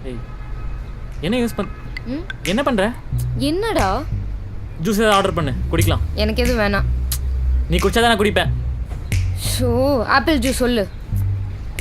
ஏய் என்ன யூஸ் பண் ம் என்ன பண்ணுற? என்னடா? ஜூஸ் ஏதாவது ஆர்டர் பண்ணு குடிக்கலாம். எனக்கு எதுவும் வேணாம். நீ குடிச்சா தான் நான் குடிப்பேன். ஷோ ஆப்பிள் ஜூஸ் சொல்லு.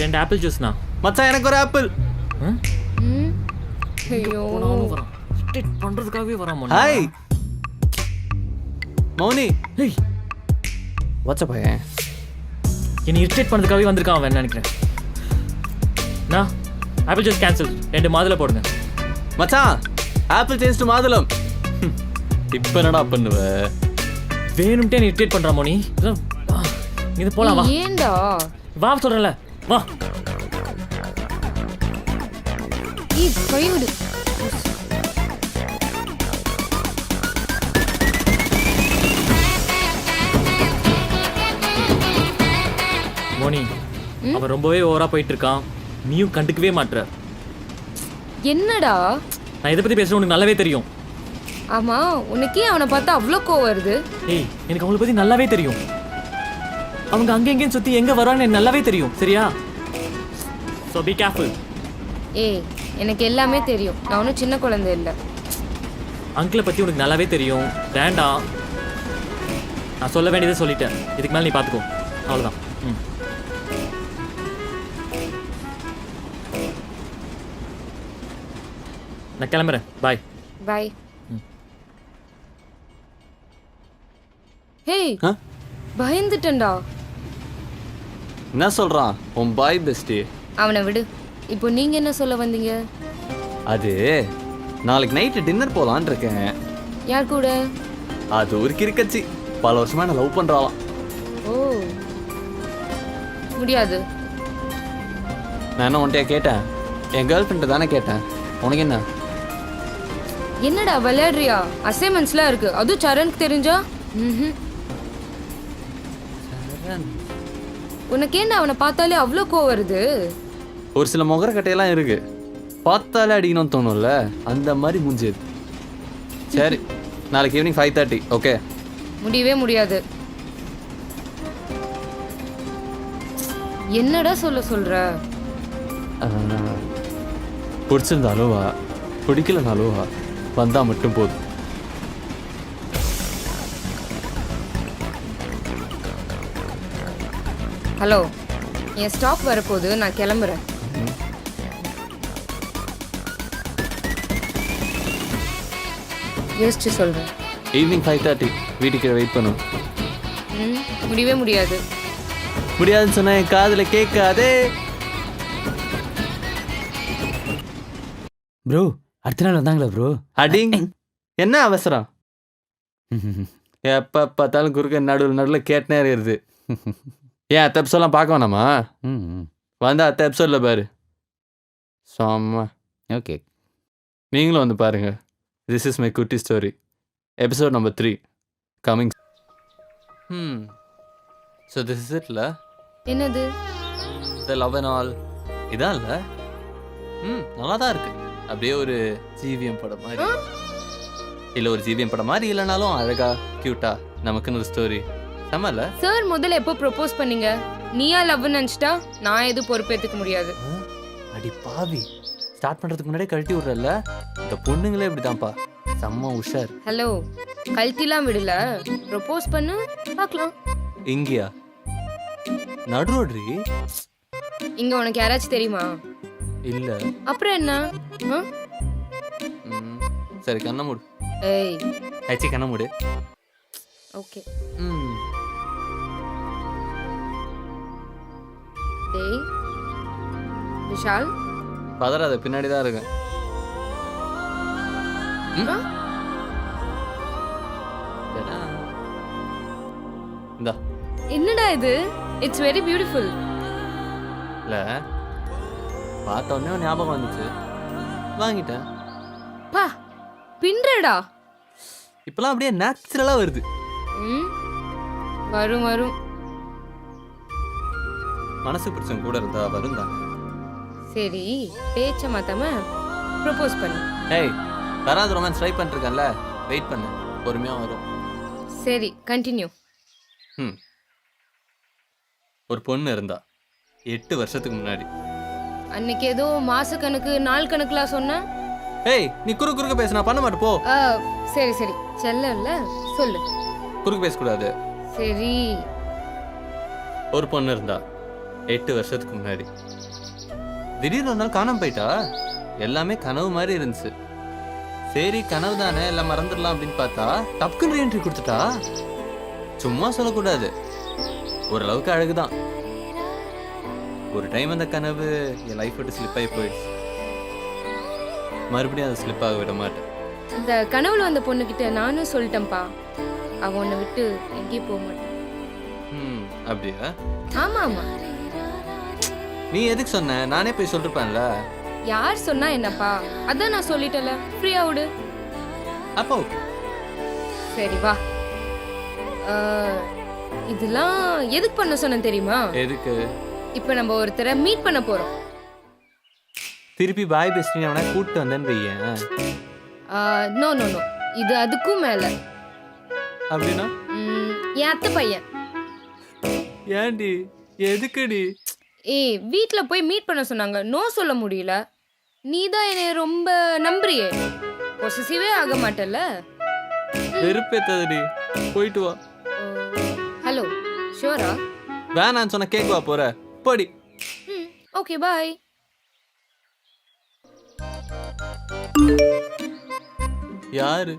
2 ஆப்பிள் ஜூஸ்ண்ணா. மச்சான் எனக்கு ஒரு ஆப்பிள். ம் ஐயோ வரான் ஸ்டேட் பண்ணுறதுக்காகவே வரான். ஹாய் மௌனி. ஏய் வாட்ஸ் அப் பையன்? என்னை இரிட்டேட் பண்ணுறதுக்காகவே வந்திருக்கான் அவன் நினைக்கிறேன். நான் ஆப்பிள் ஜூஸ் கேன்சல், 2 மாதுளை போடுங்க. மச்சான் ஆப்பிள் டேஸ்ட் மாதுளம். இப்போ என்னடா பண்ணுவ? வேணும்ட்டே நீ இரிட்டேட் பண்ணுற மோனி. இது போலாம் வா. ஏன்டா? வா சொல்கிறேன்ல வா. கை விடு. மோனி அவன் ரொம்பவே ஓவரா போயிட்டு இருக்கான். நீயும் கண்டுக்கவே மாட்ற. என்னடா? நான் இதை பத்தி பேசுறேன் உனக்கு நல்லாவே தெரியும். ஆமா உனக்கே அவனை பார்த்தா அவ்வளோ கோவம் வருது. ஏய் எனக்கு அவங்கள பத்தி நல்லாவே தெரியும். அவங்க அங்க எங்கேயும் சுத்தி எங்க வரான்னு எனக்கு நல்லாவே தெரியும். சரியா? So be careful. ஏய் எனக்கு எல்லாமே தெரியும். நான் ஒன்றும் சின்ன குழந்தை இல்லை. அங்கிளை பத்தி உனக்கு நல்லாவே தெரியும். வேண்டாம், நான் சொல்ல வேண்டியதை சொல்லிட்டேன். இதுக்கு மேலே நீ பார்த்துக்கோ. அவ்வளோதான். ம் நான் கிளம்புறேன். பாய் பாய். ஹேய் ஆ? பயந்துட்டேன்டா. என்ன சொல்றான் உன் பாய் பெஸ்டி? அவனை விடு. இப்போ நீங்க என்ன சொல்ல வந்தீங்க? அது நாளைக்கு நைட்டு டின்னர் போலான்னு இருக்கேன். யார் கூட? அது ஒரு கிறுக்கச்சி. பல வருஷமா நான் லவ் பண்றாளாம். ஓ முடியாது. நான் என்ன உன்கிட்ட கேட்டேன்? என் கேர்ள் ஃப்ரெண்டு தானே கேட்டேன். உனக்கு என்ன? என்னடா விளையாடுறியா? அசைன்மெண்ட்ஸ்லாம் இருக்கு. அதுவும் சரணுக்கு தெரிஞ்சா உனக்கு ஏன்டா அவனை பார்த்தாலே அவ்வளோ கோவம் வருது? ஒரு சில முகர கட்டையெல்லாம் இருக்கு, பார்த்தாலே அடிக்கணும்னு தோணும்ல, அந்த மாதிரி மூஞ்சிது. சரி நாளைக்கு ஈவினிங் 5:30. ஓகே? முடியவே முடியாது. என்னடா சொல்ற? பிடிச்சிருந்தாலும் வா, பிடிக்கலனாலும் வா, வந்தா மட்டும் போதும். ஹலோ, என் ஸ்டாப் வரப்போகுது. நான் கிளம்புறேன். யோசிச்சு சொல்றேன். ஈவினிங் 5:30 வீட்டுக்கு வெயிட் பண்ணும். முடியவே முடியாது. முடியாதுன்னு சொன்னா என் காதுல கேட்காதே. ப்ரோ அடுத்த நாள் வந்தாங்களா ப்ரோ? அடிங், என்ன அவசரம்? எப்போ பார்த்தாலும் குறுக்க நடுவில் கேட்டுனே இருக்குது. ஏன் அத்த எபிசோட்லாம் பார்க்க வேணாமா? வந்தா அத்த எபிசோடில் பாரு. செம்ம. ஓகே, நீங்களும் வந்து பாருங்க. திஸ் இஸ் மை குட்டி story, episode number 3 coming. So this is இட்ல. என்னது? த லவ் அண்ட் ஆல் இதான் இல்லை. நல்லா தான் இருக்கு. அப்படியே ஒரு ஜிவிஎம் படம் மாதிரி. இல்லை ஒரு ஜிவிஎம் படம் மாதிரி இல்லைனாலும் அழகா கியூட்டா நமக்குன்னு ஒரு ஸ்டோரி. செம்மல. சார் முதல்ல எப்போ ப்ரொபோஸ் பண்ணீங்க? நீயா லவ் நினச்சிட்டா நான் எதுவும் பொறுப்பேற்றுக்க முடியாது. அடி பாவி, ஸ்டார்ட் பண்ணுறதுக்கு முன்னாடியே கழட்டி விட்றல. இந்த பொண்ணுங்களே இப்படிதான்ப்பா, செம்ம உஷார். ஹலோ, கழட்டிலாம் விடல. ப்ரொபோஸ் பண்ணு பார்க்கலாம். இங்கேயா? நடு ரோட்ரி. இங்க உனக்கு யாராச்சும் தெரியுமா? இல்லை. அப்புறம் என்ன? சரி கண்ண மூடு. ஏய் ஆச்சு கண்ண மூடு. ஓகே. டேய் விஷால், பதறாத, பின்னாடி தான் இருக்கேன். இந்தா. என்னடா இது? It's very beautiful. இல்லை, பார்த்த உடனே ஒரு ஞாபகம் வந்துச்சு, வாங்கிட்டேன். பா பின்றடா. இப்பெல்லாம் அப்படியே நேச்சுரலாக வருது. வரும் வரும். மனசு பிடிச்சவங்க கூட இருந்தா வரும் தான். சரி பேச்ச மாத்தாம ப்ரொபோஸ் பண்ணு. ஏய், வராது ரொமான்ஸ் ட்ரை பண்ணிருக்கேன்ல, வெயிட் பண்ணு, பொறுமையாக வரும். சரி கண்டினியூ. ஒரு பொண்ணு இருந்தா 8 வருஷத்துக்கு முன்னாடி. அன்னைக்கு ஏதோ மாச கணக்கு நாள் கணக்குலாம் சொன்ன. ஏய் நீ குறுக்க பேச நான் பண்ண மாட்டேன் போ. சரி சரி செல்லல சொல்லு. குறுக்கு பேசக்கூடாது. சரி. ஒரு பொண்ணு இருந்தா 8 வருஷத்துக்கு முன்னாடி. திடீர்னு ஒரு நாள் காணாம போயிட்டா. எல்லாமே கனவு மாதிரி இருந்துச்சு. சரி கனவு தானே எல்லாம் மறந்துடலாம் அப்படின்னு பார்த்தா டப்புக்குன்னு ரீஎன்ட்ரி கொடுத்துட்டா. சும்மா சொல்லக்கூடாது, ஓரளவுக்கு அழகுதான். ஒரு டைம் அந்த கனவு என் லைஃப் விட்டு ஸ்லிப் ஆகி போயிடுச்சு. மறுபடியும் அதை ஸ்லிப் ஆக விட மாட்டேன். இந்த கனவுல வந்த பொண்ணுகிட்ட நானும் சொல்லிட்டேன்ப்பா, அவ உன்னை விட்டு எங்கேயும் போக மாட்டேன். அப்படியா? ஆமா ஆமா. நீ எதுக்கு சொன்ன? நானே போய் சொல்லிருப்பேன்ல. யார் சொன்னா என்னப்பா, அதான் நான் சொல்லிட்டல, ஃப்ரீயா விடு. அப்போ சரி வா. இதெல்லாம் எதுக்கு பண்ண சொன்ன தெரியுமா? எதுக்கு? இப்ப நம்ம ஒருத்தரை மீட் பண்ண போறோம். திருப்பி பாய் பெஸ்ட் அவனை கூப்பிட்டு வந்தேன்னு வையேன். நோ நோ நோ, இது அதுக்கும் மேல. அப்படின்னா என் அத்தை பையன். ஏன்டி? எதுக்குடி? ஏய் வீட்ல போய் மீட் பண்ண சொன்னாங்க, நோ சொல்ல முடியல. நீ தான் என்னை ரொம்ப நம்புறியே, பொசசிவே ஆக மாட்டல. வெறுப்பேத்ததுடி, போயிட்டு வா. ஹலோ ஷூரா? வேணான்னு சொன்ன கேக்குவா போற போடி. Okay bye. யாரு?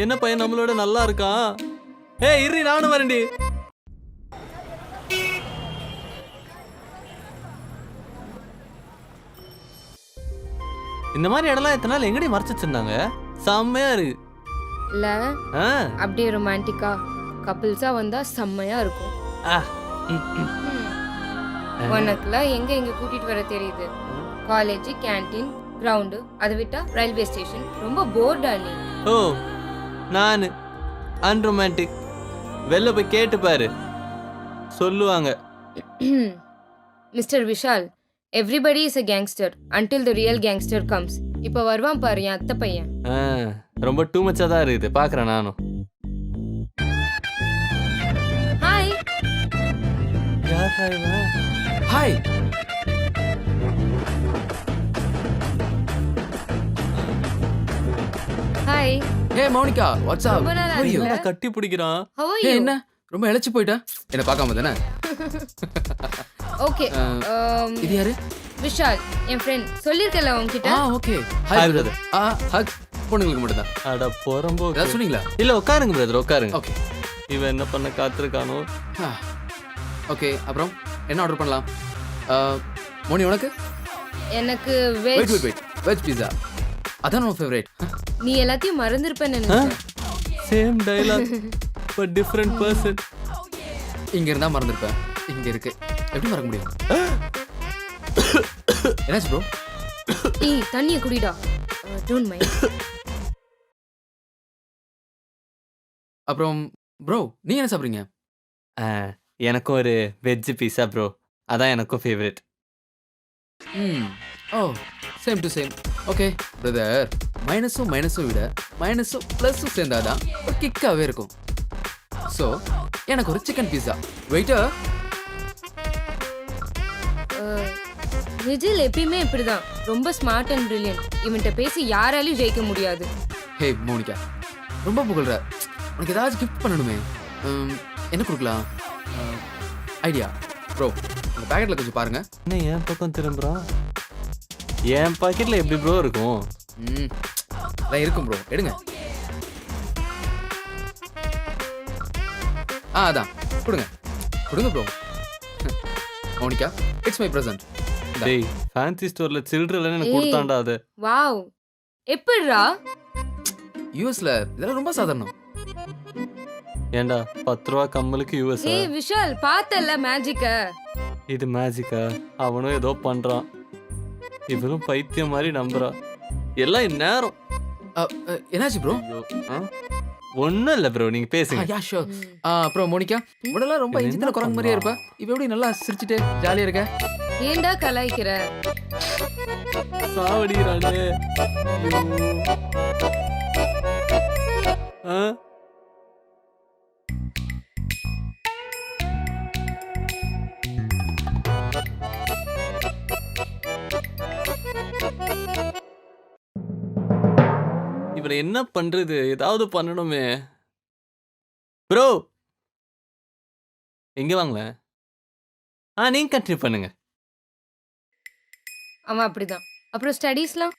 என்ன பையன் நம்மளோட நல்லா இருக்கான். ஏய் இரு நானும் வரேன்டி. இந்த மாதிரி இடம்லாம் எத்தனை நாள் எங்கடி மறைச்சு வச்சிருந்தாங்க? செம்மையா இருக்கு இல்ல? அப்படியே ரொமான்டிக்கா கப்பிள்ஸா வந்தா செம்மையா இருக்கும். உனக்குலாம் எங்க எங்க கூட்டிட்டு வர தெரியுது? காலேஜ், கேண்டீன், கிரவுண்டு, அதை விட்டா ரயில்வே ஸ்டேஷன். ரொம்ப போர்டா நீ. ஓ நான் அன்ரொமான்டிக். வெளில போய் கேட்டு பாரு, சொல்லுவாங்க. Mister Vishal, everybody is a gangster until the real gangster comes. இப்போ வருவான் பாரு என் அத்தை பையன். ரொம்ப டூ மச்சா தான் இருக்குது, பார்க்குறேன் நானும். ஹாய். யார் ஹாய்? ஹாய். ஹாய். ஹே மௌனிகா, வாட்ஸ் அப்? ரொம்ப நாள் ஆச்சு. என்ன கட்டி பிடிக்கிறான்? How are ஏய் you? என்ன ரொம்ப இளைச்சு போயிட்டா? என்ன பார்க்காம தானே? ஓகே. இது யாரு? விஷால் என் ஃப்ரெண்ட். சொல்லிருக்கல உன்கிட்ட. Okay. Hi, hi brother. Brother. Hug பொண்ணுங்களுக்கு மட்டும் தான். அட போறம்போ. ஏதாவது சொன்னீங்களா? இல்ல உட்காருங்க பிரதர், உட்காருங்க. ஓகே. இவன் என்ன பண்ண காத்திருக்கானோ. ஓகே, அப்புறம் என்ன ஆர்டர் பண்ணலாம்? மோனி உனக்கு? எனக்கு wait veg. Wait wait veg pizza. அதான் உன் ஃபேவரட். நீ எல்லாத்தையும் மறந்துருப்பேன்னு நினைச்சேன். Same dialogue but different person. இங்க இருந்தா மறந்துருப்பேன், இங்க இருக்கு எப்படி மறக்க முடியும்? என்னாச்சு ப்ரோ? ஏய் தண்ணிய குடிடா. Don't mind. அப்புறம் ப்ரோ நீங்க என்ன சாப்பிடுறீங்க? எனக்கும் ஒரு வெஜ் பீஸா ப்ரோ, அதான் எனக்கும் favourite. Oh same to same. Okay brother, மைனஸும் விட மைனஸும் ப்ளஸும் சேர்ந்தாதான் ஒரு கிக்காகவே இருக்கும். ஸோ எனக்கு ஒரு சிக்கன் பீஸா. வெயிட்டர். விஜில் எப்பயுமே இப்படிதான், ரொம்ப ஸ்மார்ட் அண்ட் பிரில்லியன்ட். இவன்கிட்ட பேசி யாராலையும் ஜெயிக்க முடியாது. ஹே மோனிகா, ரொம்ப புகழ்ற. உனக்கு ஏதாச்சும் கிஃப்ட் பண்ணணுமே. என்ன கொடுக்கலாம்? ஐடியா ப்ரோ, அந்த பேக்கெட்டில் கொஞ்சம் பாருங்க. என்ன என் பக்கம் திரும்புறான்? என் பாக்கெட்ல எப்படி ப்ரோ இருக்கும்? அதான் இருக்கும் ப்ரோ, எடுங்க. அதான் கொடுங்க bro. Monica, it's my present. டேய் ஃபேன்சி ஸ்டோர்ல சில்ட்ரன் எனக்கு ஏய். கொடுத்தான்டா அது. வாவ், எப்படிடா? யூஎஸ்ல இதெல்லாம் ரொம்ப சாதாரணம். ஏண்டா 10 ரூபா கம்மலுக்கு யூஎஸ்? ஏய் விஷால், பார்த்தல மேஜிக்க? இது மேஜிக்கா? அவனும் ஏதோ பண்றான், இவனும் பைத்தியம் மாதிரி நம்புறான். எல்லாம் இந்நேரம். என்னாச்சு ப்ரோ? ஒன்றும் இல்லை ப்ரோ, நீங்கள் பேசுங்க. யா ஷோர். அப்புறம் மோனிகா, உடலாம் ரொம்ப இன்ஜினியர் குரங்கு மாதிரியே இருப்பா. இப்போ எப்படி நல்லா சிரிச்சுட்டு ஜாலியாக இருக்க? ஏன்டா கலாய்க்கிற? சாவடிக்கிறானே. அப்புறம் என்ன பண்றது? ஏதாவது பண்ணணுமே. ப்ரோ இங்க வாங்களேன். நீங்க கண்டினியூ பண்ணுங்க. அவன் அப்படிதான். அப்புறம் ஸ்டடீஸ்லாம்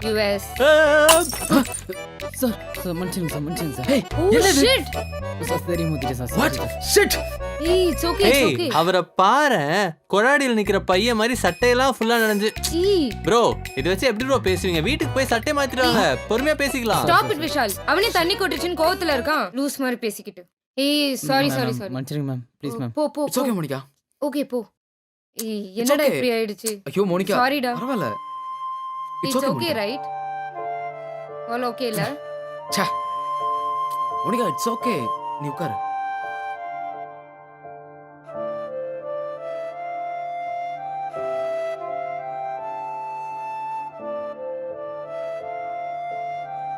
யுஎஸ். சார் சார் மன்னிச்சுங்க sir. Hey oh shit. Sir தெரியும் ஊத்திட்டேன் sir. What shit. Hey it's okay it's hey okay. அவரை பாரு, கொடாடியில் நிக்கிற பையன் மாதிரி சட்டையெல்லாம் ஃபுல்லா நனைஞ்சு. ஏய் ப்ரோ இதை வச்சு எப்படி ப்ரோ பேசுவீங்க? வீட்டுக்கு போய் சட்டை மாத்திடுவாங்க. பொறுமையா பேசிக்கலாம். Stop it Vishal. அவனே தண்ணி கொட்டிச்சுன்னு கோவத்துல இருக்கான். லூஸ் மாதிரி பேசிக்கிட்டு. Hey sorry sorry sorry. மன்னிச்சுங்க மேம் ப்ளீஸ் மேம். போ போ இட்ஸ் ஓகே மோனிகா. ஓகே போ. ஏய் என்னடா okay. இப்படி ஆயிடுச்சு? ஐயோ மோனிகா. சாரிடா. பரவாயில்ல. It's okay right? All okay இல்ல? ச்சே. Monica it's okay. நீ உட்காரு.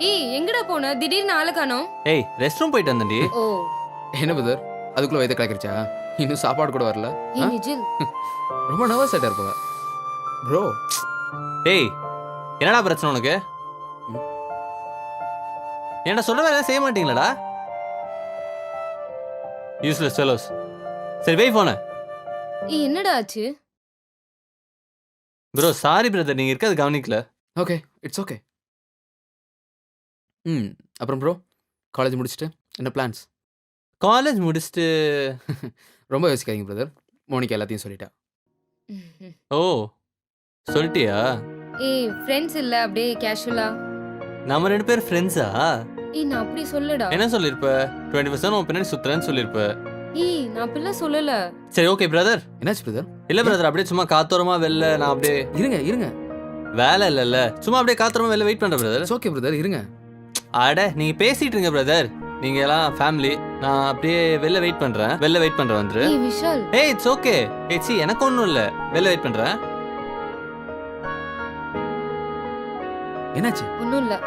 ஏய் எங்கடா போன? திடீர்னு ஆள காணோம். ஏய் ரெஸ்ட் ரூம் போயிட்டு வந்தேன்டி. ஓ என்ன பிரதர்? அதுக்குள்ள வயித்த கலக்கிருச்சா? இன்னும் சாப்பாடு கூட வரல. ஏய் நிஜில். ரொம்ப நர்வஸ் ஆயிட்டா இருப்ப. ப்ரோ டேய் என்னடா பிரச்சனை உனக்கு? என்ன சொல்ற வேலை செய்ய மாட்டீங்களாடா? Useless fellows. சரி வெய் போன. ஏய் என்னடா ஆச்சு? ப்ரோ சாரி பிரதர், நீங்க இருக்கிறது கவனிக்கல. Okay it's okay. அப்புறம் ப்ரோ காலேஜ் முடிச்சுட்டு என்ன பிளான்ஸ்? காலேஜ் முடிச்சுட்டு ரொம்ப யோசிக்காதீங்க பிரதர். மோனிகா எல்லாத்தையும் சொல்லிட்டா. ஓ சொல்லிட்டியா? ஏய் ஃப்ரெண்ட்ஸ் இல்ல அப்படியே கேஷுவலா. நம்ம 2 பேர் ஃப்ரெண்ட்ஸா? ஏய் நான் அப்படி சொல்லடா. என்ன சொல்லிருப்ப? 20% உன் பின்னாடி சுத்துறேன்னு சொல்லிருப்ப. ஏய் நான் அப்படிலாம் சொல்லல. சரி ஓகே பிரதர். என்னாச்சு பிரதர்? இல்ல பிரதர், அப்படியே சும்மா காத்தோரமா வெளில நான் அப்படியே இருங்க. வேலை இல்ல சும்மா அப்படியே காத்தோரமா வெளில வெயிட் பண்றேன் பிரதர். இட்ஸ் ஓகே பிரதர் இருங்க. அட நீங்க பேசிட்டு இருங்க பிரதர். நீங்க எல்லாம் ஃபேமிலி. நான் அப்படியே வெளில வெயிட் பண்றேன் வந்துரு. ஏய் விஷால். ஏய் இட்ஸ் ஓகே. ஏய் சி எனக்கு ஒண்ணும் இல்ல. வெளில வெயிட் பண்றேன். என்னாச்சு? ஒண்ணும் இல்ல.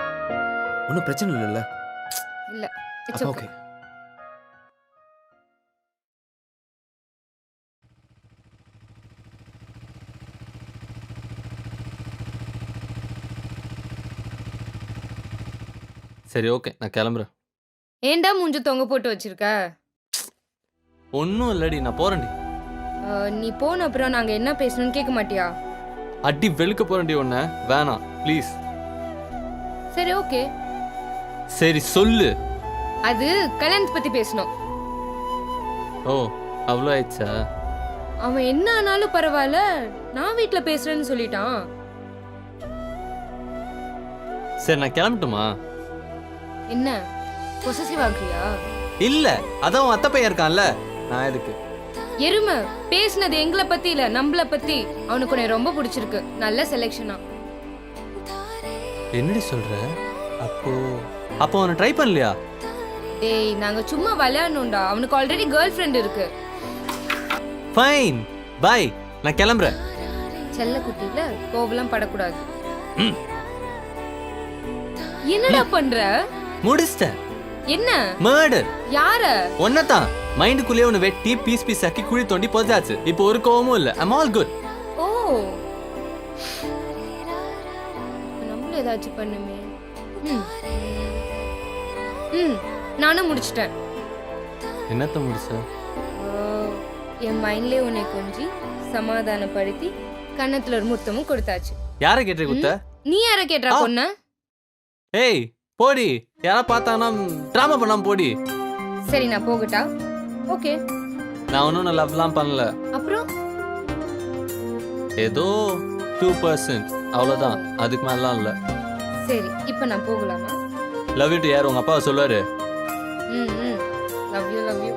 ஒன்றும் பிரச்சனை இல்லைல்ல? இல்ல இட்ஸ் அப்ப ஓகே. ஓகே. சரி ஓகே நான் கிளம்புறேன். ஏன்டா மூஞ்ச தொங்க போட்டு வச்சிருக்க? ஒன்னும் இல்லடி, நான் போறேன்டி. நீ போன அப்புறம் நாங்க என்ன பேசணும்னு கேட்க மாட்டியா? அடி வெளுக்க போறேன்டி உன்னை. வேணாம் ப்ளீஸ். சரி ஓகே. சரி சொல்லு. அது கல்யாணத்தை பத்தி பேசணும். ஓ அவ்வளோ ஆயிடுச்சா? அவன் என்ன ஆனாலும் பரவாயில்ல, நான் வீட்ல பேசுறேன்னு சொல்லிட்டான். சரி நான் கிளம்பட்டுமா? என்ன பொசசிவ் ஆகுறியா? இல்ல அதான் உன் அத்தை பையன் இருக்கான்ல, நான் எதுக்கு? எருமை பேசுனது எங்களை பத்தி இல்ல நம்மள பத்தி. அவனுக்கு உன்னை ரொம்ப பிடிச்சிருக்கு. நல்ல செலெக்ஷனா. என்னடி சொல்ற? அப்போ அவனை ட்ரை பண்ணலையா? டேய் நாங்க சும்மா விளையாடணும்டா. அவனுக்கு ஆல்ரெடி கேர்ள் ஃப்ரெண்ட் இருக்கு. ஃபைன் பை, நான் கிளம்புறேன். செல்ல குட்டில கோவலாம் படக்கூடாது. என்னடா பண்ற? முடிச்சிட்டேன். என்ன மர்டர். யார? ஒன்னதான் மைண்டுக்குள்ளே ஒன்று வெட்டி பீஸ் ஆக்கி குழி தோண்டி போதாச்சு. இப்போ ஒரு கோவமும் இல்ல. I'm all good. ஓ நம்மளும் ஏதாச்சும் பண்ணுமே. நானும் முடிச்சிட்டேன். என்னத்த முடிச்ச? என் மைண்ட்லயே உன்னை கொஞ்சி சமாதானப்படுத்தி கன்னத்துல ஒரு முத்தமும் கொடுத்தாச்சு. யாரை கேட்டு குத்த? நீ யார கேட்டா பொண்ண? ஏய் போடி, யாரா பார்த்தானா டிராமா பண்ணாம போடி. சரி நான் போகட்டா? ஓகே. நான் ஒன்னும் லவ்லாம் பண்ணல. அப்புறம் ஏதோ 2% அவ்வளவுதான், அதுக்கு மேலாம் இல்ல. சரி இப்போ நான் போகலாமா? லவ் யூ டு யார் உங்க அப்பாவை சொல்லுவாரு. Love you.